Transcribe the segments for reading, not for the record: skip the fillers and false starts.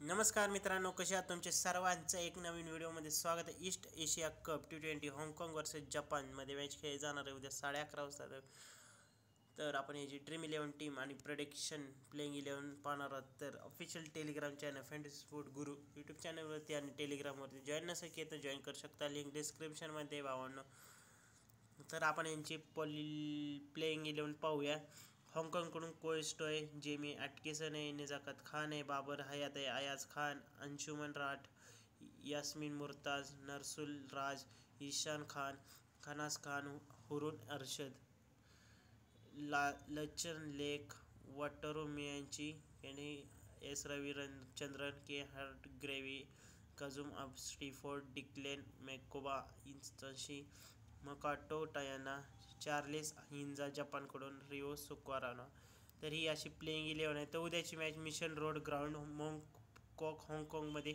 नमस्कार मित्रांनो, कसे आहात? तुमचे सर्वांचं एक नवीन व्हिडिओमध्ये स्वागत आहे. ईस्ट एशिया कप T20 हाँगकाँग वर्सेस जपानमध्ये मॅच खेळली जाणार आहे उद्या 11:30 वाजता. तर आपण याची ड्रीम 11 टीम आणि प्रेडिक्शन प्लेइंग 11 पाहणार आहोत. तर official Telegram channel fantasy sport गुरु यूट्यूब चॅनलवरती आणि टेलिग्रामवरती जॉईन नसेल तर जॉईन करू शकता. लिंक डिस्क्रिप्शनमध्ये भावांनो. तर आपण यांची प्लेइंग 11 पाहूया. हाँगकाँगकडून कोएस्टो आहे, जेमी ॲटकिसन आहे, निजाकत खान आहे, बाबर हयात आहे, अयाज खान, अंशुमन राठ, यास्मीन मुर्ताज, नरसुल राज, ईशान खान, खनास खान, हुरून अरशद, लचन लेक, वटरो मियांची यांनी, एस रविचंद्रन, के हार्ट ग्रेव्ही, कझुम अब स्टीफोर्ड, डिक्लेन मॅकोबा, इंची मकाटो टयाना, चार्लेस हिंजा जपानकडून, रिओ सुक्वाराना. तर ही अशी प्लेइंग 11 आहे. तर उद्याची मॅच मिशन रोड ग्राउंड मॉन्कॉक हाँगकाँगमध्ये.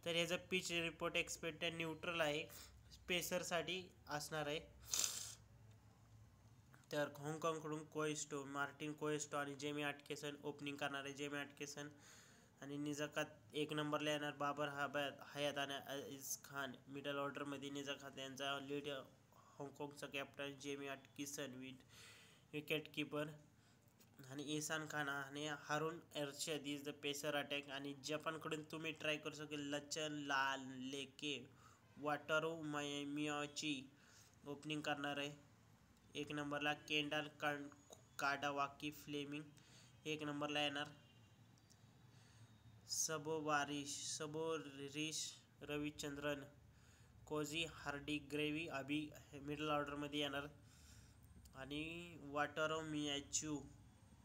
तर ह्याचा पिच रिपोर्ट एक्सपेक्टेड न्यूट्रल आहे, पेसरसाठी असणार आहे. तर हाँगकाँगकडून मार्टिन कोएस्टो आणि जेमी ॲटकिसन ओपनिंग करणार आहे. जेमी ॲटकिसन आणि निजाकत एक नंबरला येणार. बाबर हयात आणि अयाज खान मिडल ऑर्डरमध्ये. निजाकत यांचा लीड हाँगकाँगचा captain, Jamie Atkinson wicket keeper आणि ईशान खान आणि Haroon Arshad is the pacer attack. आणि जपानकडून तुम्ही ट्राय करू शकेल लचन लेके, वाटारो मियाची ओपनिंग करणार आहे. एक नंबरला केंडाल काडावाकी फ्लेमिंग एक नंबरला येणार. सबोरिश रविचंद्रन, कोझी हार्डी ग्रेव्ही अभी मिडल ऑर्डरमध्ये येणार. आणि वाटारो मियाचू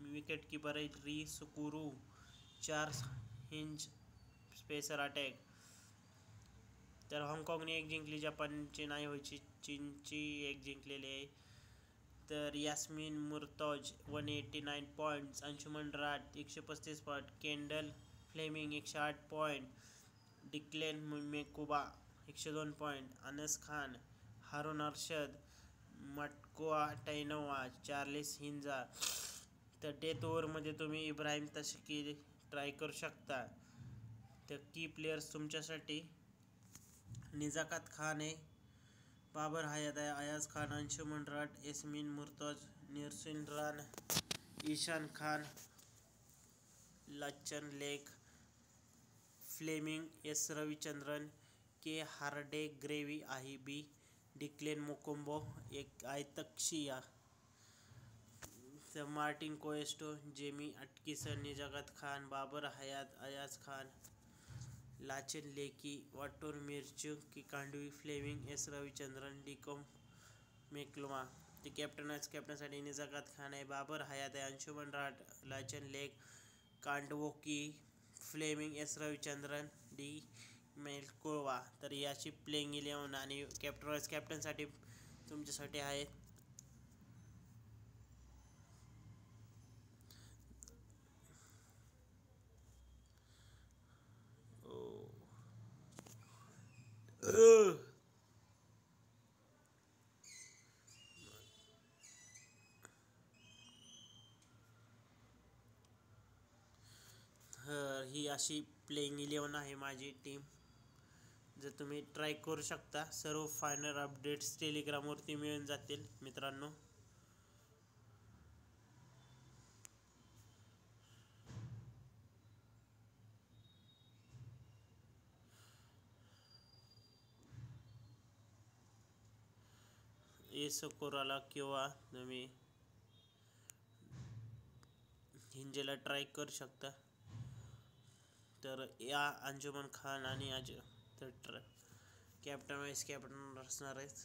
विकेट कीपर आहे. री Sukuru, Charles hinge pacer attack. तर हाँगकाँगने एक जिंकली, जपानची नाही व्हायची, चीनची एक जिंकलेली आहे. तर Yasmeen Murtaza 189 points, Anshuman Rath 135 point, Kendall Fleming 108 point, Declan मेकुबा 102 पॉईंट, अनस खान, हारून अरशद, मटकोआ टैनोवा, चार्लेस हिंजा. तर डेथ ओव्हरमध्ये तुम्ही इब्राहिम तशकी ट्राय करू शकता. तर की प्लेयर्स तुमच्यासाठी निजाकत खान आहे, बाबर हयात आहे, अयाज खान, अंशुमन राठ, यास्मीन मुर्ताज, नरसुल राज, ईशान खान, लचन लेक, फ्लेमिंग, एस रविचंद्रन, के हार्डे ग्रेव्ही बी, डिक्लेन मोकोंबो, एक आयतक्षिया. तर मार्टिन कोएस्टो, जेमी ॲटकिसन, निजाकत खान, बाबर हयात, अयाज खान, लाचन लेकी, वाटोर मिरचू, की कांडवी फ्लेमिंग, एस रविचंद्रन, डिकोम मेक्लुमा. ते कॅप्टनसाठी निजाकत खान आहे, बाबर हयात आहे, अंशुमन राठ, लाचन लेक, कांडवोकी फ्लेमिंग, एस रविचंद्रन, डी मेल्कोवा. तर याची प्लेइंग 11 आणि कॅप्टनसाठी तुमच्यासाठी आहे. ही अशी प्लेइंग 11 आहे माझी टीम. जर तुम्ही ट्राय करू शकता. सर्व फायनल अपडेट्स टेलिग्रामवरती मिळून जातील मित्रांनो. कोराला किंवा तुम्ही हिंजेला ट्राय करू शकता. तर या अंजुमन खान आणि तर कॅप्टन वाईस कॅप्टन असणार आहेत.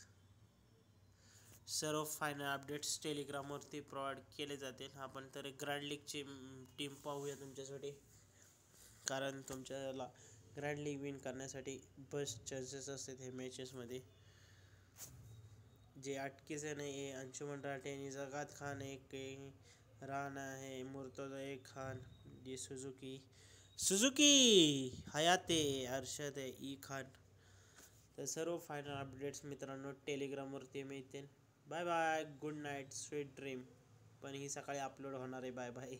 सर्व फायनल अपडेट्स टेलिग्रामवरती प्रोव्हाइड केले जातील. आपण तर ग्रँड लीगची टीम पाहूया तुमच्यासाठी, कारण तुमच्याला ग्रँड लीग विन करण्यासाठी बेस्ट चान्सेस असतात हे मॅचेसमध्ये. जे ॲटकिसन आहे, अंशुमन राठ आहे, निजाकत खान आहे, राणा आहे, मुर्तजा खान, जे सुझुकी हयाते, अरशद आहे, ई खान. तर सर्व फायनल अपडेट्स मित्रांनो टेलिग्रामवरती मिळतील. Bye bye, good night, sweet dream. पण ही सकाळी अपलोड होणार आहे. Bye bye.